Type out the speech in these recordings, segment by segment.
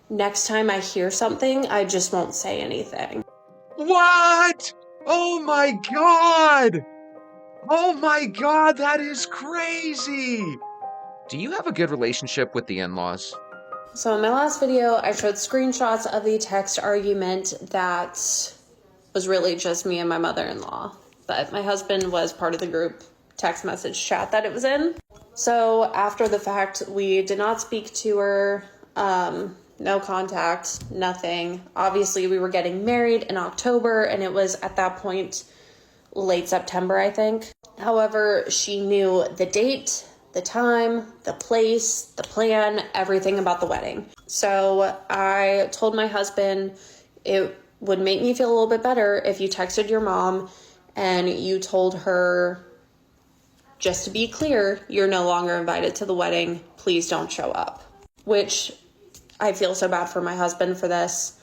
Next time I hear something, I just won't say anything. What? Oh my God! Oh my God, that is crazy! Do you have a good relationship with the in-laws? So in my last video, I showed screenshots of the text argument that was really just me and my mother-in-law. But my husband was part of the group text message chat that it was in. So after the fact, we did not speak to her, no contact, nothing. Obviously, we were getting married in October, and it was at that point late September, I think. However, she knew the date, the time, the place, the plan, everything about the wedding. So I told my husband it would make me feel a little bit better if you texted your mom and you told her, just to be clear, you're no longer invited to the wedding. Please don't show up. Which I feel so bad for my husband for this,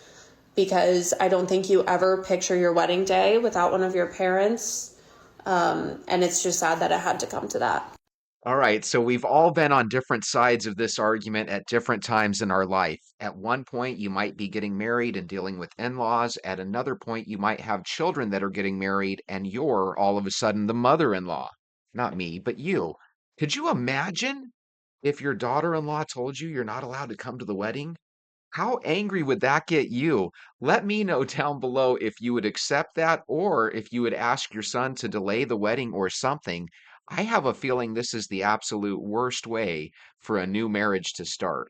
because I don't think you ever picture your wedding day without one of your parents. And it's just sad that it had to come to that. All right, so we've all been on different sides of this argument at different times in our life. At one point, you might be getting married and dealing with in-laws. At another point, you might have children that are getting married and you're all of a sudden the mother-in-law. Not me, but you. Could you imagine if your daughter-in-law told you you're not allowed to come to the wedding? How angry would that get you? Let me know down below if you would accept that or if you would ask your son to delay the wedding or something. I have a feeling this is the absolute worst way for a new marriage to start.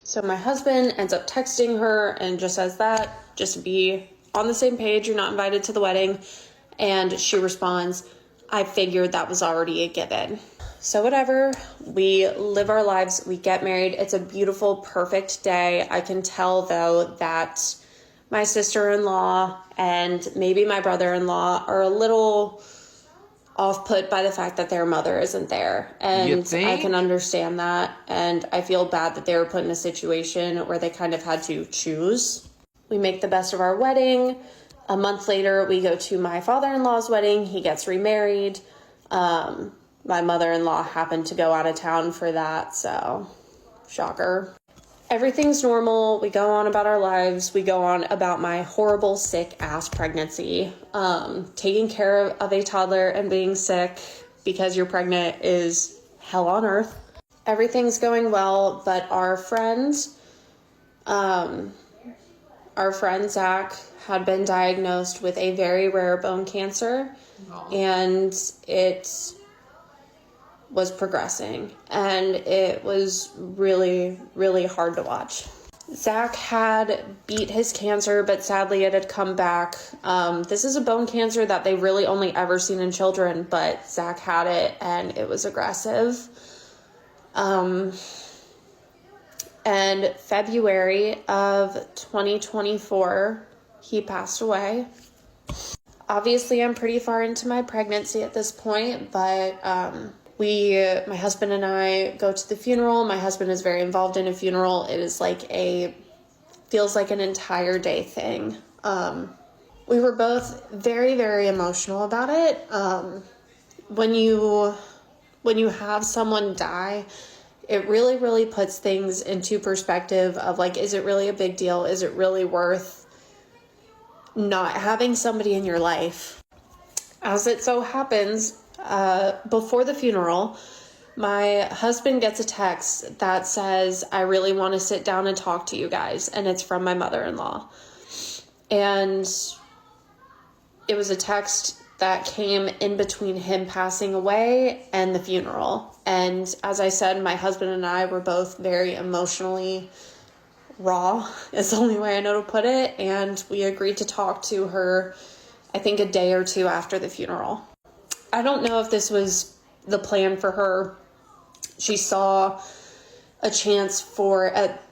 So my husband ends up texting her and just says that, just to be on the same page, you're not invited to the wedding. And she responds, I figured that was already a given. So whatever, we live our lives, we get married. It's a beautiful, perfect day. I can tell though that my sister-in-law and maybe my brother-in-law are a little off put by the fact that their mother isn't there. You And I can think? understand that. And I feel bad that they were put in a situation where they kind of had to choose. We make the best of our wedding. A month later, we go to my father-in-law's wedding. He gets remarried. My mother-in-law happened to go out of town for that, so shocker. Everything's normal. We go on about our lives. We go on about my horrible, sick ass pregnancy. Taking care of a toddler and being sick because you're pregnant is hell on earth. Everything's going well, but our friend Zach had been diagnosed with a very rare bone cancer, and it was progressing, and it was really, really hard to watch. Zach had beat his cancer, but sadly it had come back. This is a bone cancer that they really only ever seen in children, but Zach had it and it was aggressive. And February of 2024, he passed away. Obviously, I'm pretty far into my pregnancy at this point, but my husband and I go to the funeral. My husband is very involved in a funeral. It is feels like an entire day thing. We were both very, very emotional about it. When you have someone die, it really, really puts things into perspective of is it really a big deal? Is it really worth not having somebody in your life? As it so happens, before the funeral, my husband gets a text that says, I really want to sit down and talk to you guys. And it's from my mother-in-law. And it was a text that came in between him passing away and the funeral. And as I said, my husband and I were both very emotionally raw, is the only way I know to put it. And we agreed to talk to her, I think a day or two after the funeral. I don't know if this was the plan for her. She saw a chance for, at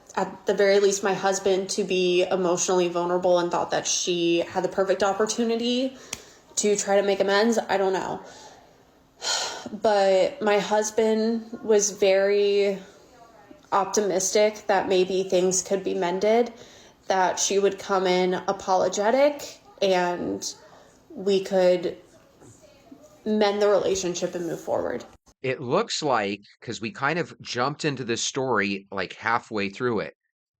the very least, my husband to be emotionally vulnerable and thought that she had the perfect opportunity to try to make amends. I don't know. But my husband was very optimistic that maybe things could be mended, that she would come in apologetic and we could mend the relationship and move forward. It looks like, because we kind of jumped into this story like halfway through it,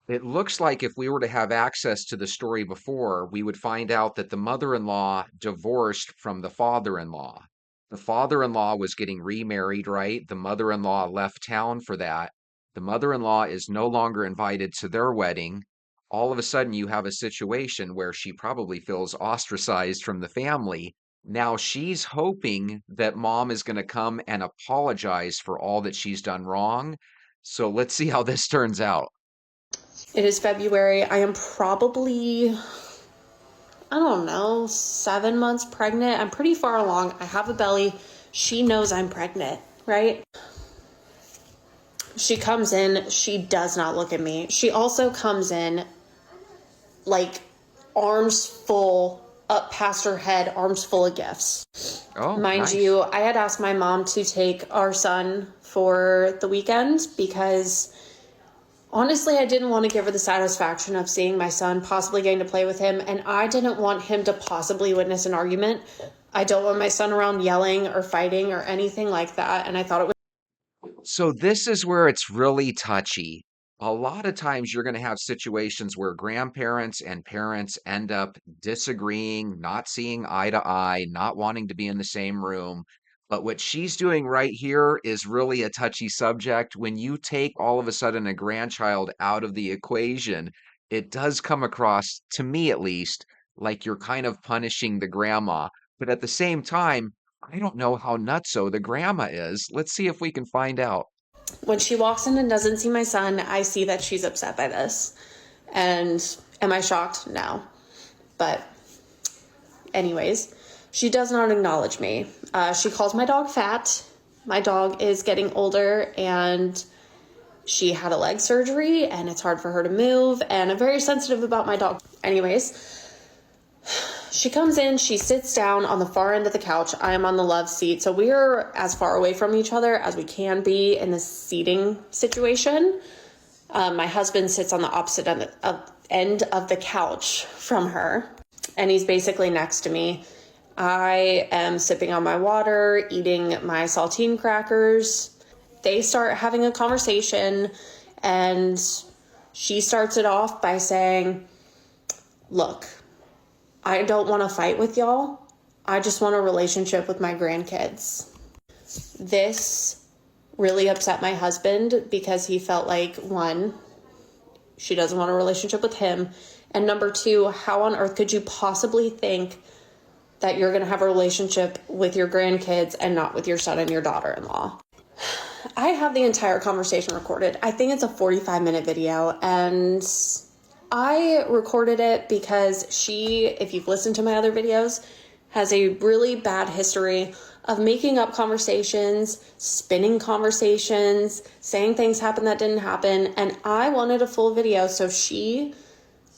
It looks like if we were to have access to the story before, we would find out that the mother-in-law divorced from the father-in-law. The father-in-law was getting remarried, right? The mother-in-law left town for that. The mother-in-law is no longer invited to their wedding. All of a sudden, you have a situation where she probably feels ostracized from the family. Now she's hoping that mom is going to come and apologize for all that she's done wrong. So let's see how this turns out. It is February. I am probably, I don't know, 7 months pregnant. I'm pretty far along. I have a belly. She knows I'm pregnant, right? She comes in. She does not look at me. She also comes in like arms full, up past her head, arms full of gifts. Oh, Mind nice. you, I had asked my mom to take our son for the weekend because honestly, I didn't want to give her the satisfaction of seeing my son, possibly getting to play with him, and I didn't want him to possibly witness an argument. I don't want my son around yelling or fighting or anything like that, and I thought it was. So this is where it's really touchy. A lot of times you're going to have situations where grandparents and parents end up disagreeing, not seeing eye to eye, not wanting to be in the same room. But what she's doing right here is really a touchy subject. When you take all of a sudden a grandchild out of the equation, it does come across, to me at least, like you're kind of punishing the grandma. But at the same time, I don't know how nutso the grandma is. Let's see if we can find out. When she walks in and doesn't see my son, I see that she's upset by this. And am I shocked? No. But anyways, she does not acknowledge me. She calls my dog fat. My dog is getting older and she had a leg surgery and it's hard for her to move, and I'm very sensitive about my dog. Anyways, she comes in, she sits down on the far end of the couch. I am on the love seat. So we are as far away from each other as we can be in this seating situation. My husband sits on the opposite end of the couch from her, and he's basically next to me. I am sipping on my water, eating my saltine crackers. They start having a conversation, and she starts it off by saying, "Look, I don't want to fight with y'all. I just want a relationship with my grandkids." This really upset my husband because he felt like, one, she doesn't want a relationship with him, and number two, how on earth could you possibly think that you're going to have a relationship with your grandkids and not with your son and your daughter-in-law? I have the entire conversation recorded. I think it's a 45-minute video, and I recorded it because she, if you've listened to my other videos, has a really bad history of making up conversations, spinning conversations, saying things happened that didn't happen, and I wanted a full video so she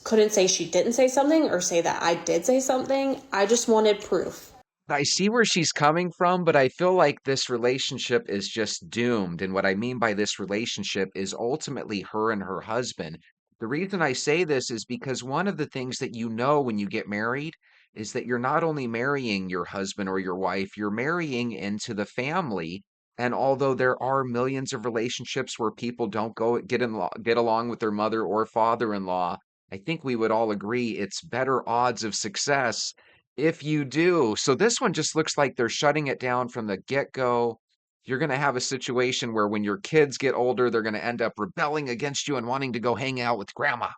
couldn't say she didn't say something or say that I did say something. I just wanted proof. I see where she's coming from, but I feel like this relationship is just doomed. And what I mean by this relationship is ultimately her and her husband. The reason I say this is because one of the things that you know when you get married is that you're not only marrying your husband or your wife, you're marrying into the family. And although there are millions of relationships where people don't get along with their mother or father-in-law, I think we would all agree it's better odds of success if you do. So this one just looks like they're shutting it down from the get-go. You're going to have a situation where when your kids get older, they're going to end up rebelling against you and wanting to go hang out with grandma.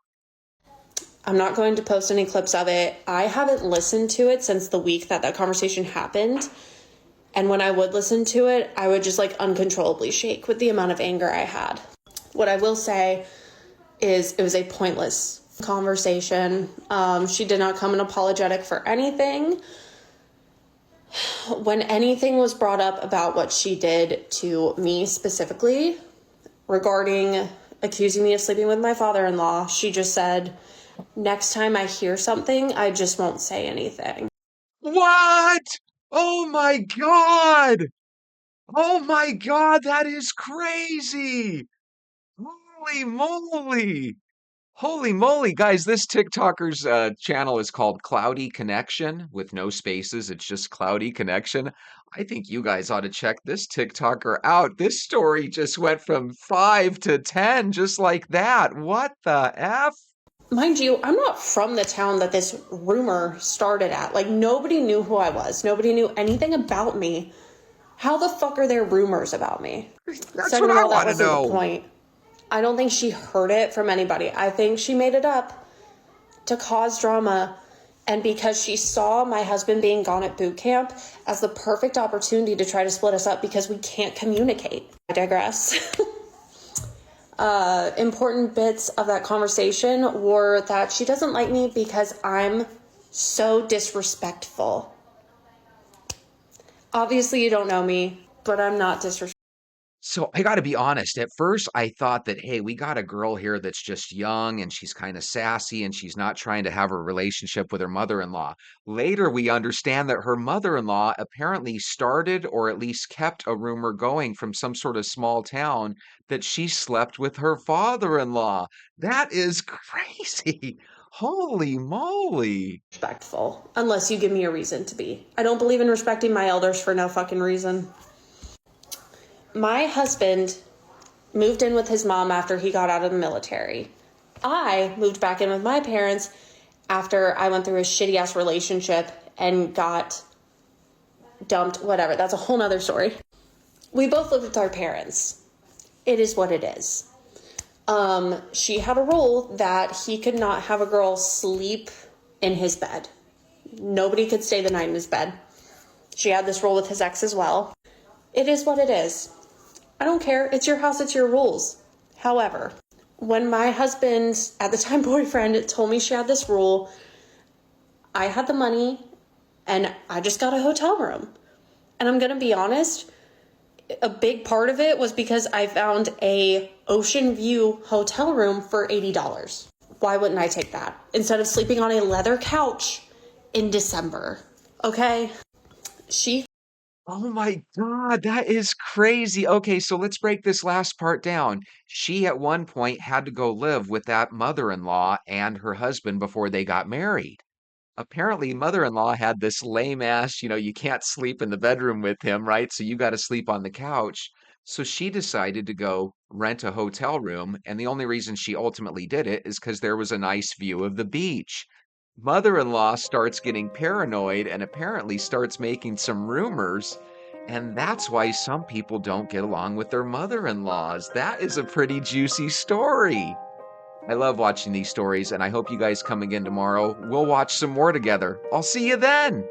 I'm not going to post any clips of it. I haven't listened to it since the week that conversation happened. And when I would listen to it, I would just like uncontrollably shake with the amount of anger I had. What I will say is it was a pointless conversation. She did not come in apologetic for anything. When anything was brought up about what she did to me specifically regarding accusing me of sleeping with my father-in-law, she just said, "Next time I hear something, I just won't say anything." What? Oh my God! Oh my God, that is crazy! Holy moly! Holy moly, guys, this TikToker's channel is called Cloudy Connection with no spaces. It's just Cloudy Connection. I think you guys ought to check this TikToker out. This story just went from 5 to 10 just like that. What the F? Mind you, I'm not from the town that this rumor started at. Like, nobody knew who I was. Nobody knew anything about me. How the fuck are there rumors about me? That's Second what of I all, that want to wasn't the know. point. I don't think she heard it from anybody. I think she made it up to cause drama. And because she saw my husband being gone at boot camp as the perfect opportunity to try to split us up because we can't communicate. I digress. Important bits of that conversation were that she doesn't like me because I'm so disrespectful. Obviously, you don't know me, but I'm not disrespectful. So I got to be honest. At first, I thought that, hey, we got a girl here that's just young and she's kind of sassy and she's not trying to have a relationship with her mother-in-law. Later, we understand that her mother-in-law apparently started or at least kept a rumor going from some sort of small town that she slept with her father-in-law. That is crazy. Holy moly. Unless you give me a reason to be. I don't believe in respecting my elders for no fucking reason. My husband moved in with his mom after he got out of the military. I moved back in with my parents after I went through a shitty ass relationship and got dumped, whatever. That's a whole nother story. We both lived with our parents. It is what it is. She had a rule that he could not have a girl sleep in his bed. Nobody could stay the night in his bed. She had this rule with his ex as well. It is what it is. I don't care. It's your house. It's your rules. However, when my husband, at the time boyfriend, told me she had this rule, I had the money and I just got a hotel room. And I'm going to be honest, a big part of it was because I found a ocean view hotel room for $80. Why wouldn't I take that instead of sleeping on a leather couch in December? Okay. She Oh my God, that is crazy. Okay, so let's break this last part down. She at one point had to go live with that mother-in-law and her husband before they got married. Apparently, mother-in-law had this lame ass, you can't sleep in the bedroom with him, right? So you got to sleep on the couch. So she decided to go rent a hotel room, and the only reason she ultimately did it is because there was a nice view of the beach. Mother-in-law starts getting paranoid and apparently starts making some rumors, and that's why some people don't get along with their mother-in-laws. That is a pretty juicy story. I love watching these stories, and I hope you guys come again tomorrow. We'll watch some more together. I'll see you then.